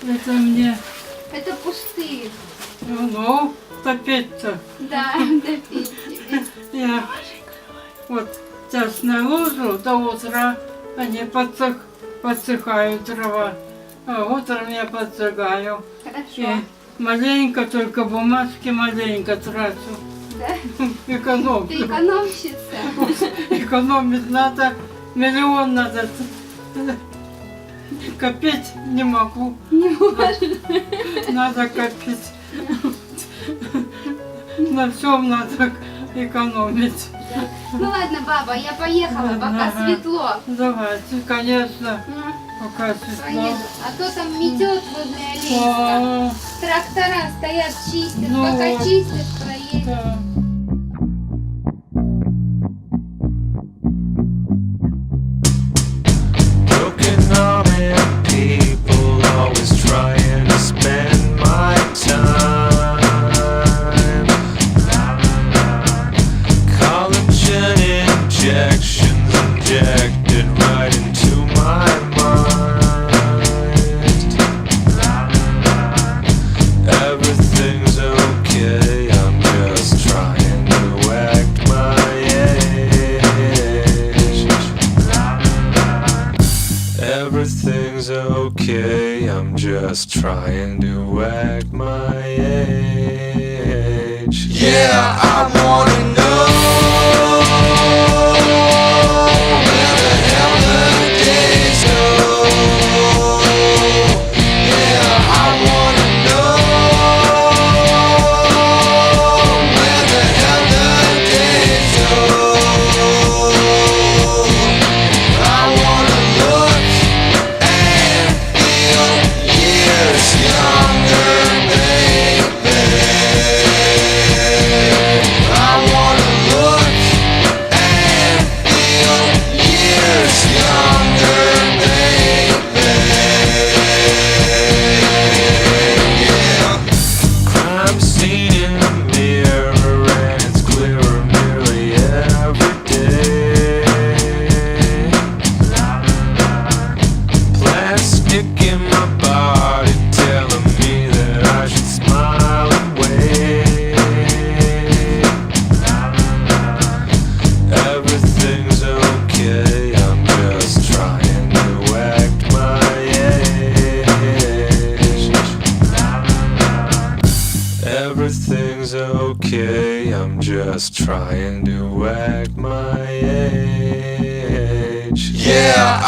Это мне. Это пустые. Ну, топить-то. Да, топить тебе. Я вот сейчас наложу, до утра они подсыхают трава. А утром я поджигаю. Хорошо. И маленько, только бумажки маленько трачу. Да? Экономлю. Ты экономщица. Экономить надо, миллион надо. Копить не могу. Не можешь. Надо копить. На всем надо экономить. Ну ладно, баба, я поехала, пока Ага. светло. Давайте, конечно, Ну, пока светло. поеду. А то там метет возле Алейска. О, Трактора стоят, чистят. Ну Пока вот. чистят, проедем. да. Broken-hearted people always trying to spend my time. Collagen injections injected right into my mind. Everything's okay, I'm just trying to act my age. Everything's okay, I'm just trying to act my age. Yeah, I wanna know where the hell the days go. Yeah, I wanna know where the hell the days go. I wanna look and feel years younger, baby. I wanna look and feel years younger, baby. Yeah. Crime scene in the mirror and it's clearer nearly every day. Plastic in my body telling me that I should smile and wave. Everything's okay, I'm just trying to act my age. Everything's okay, I'm just trying to act my age. Yeah,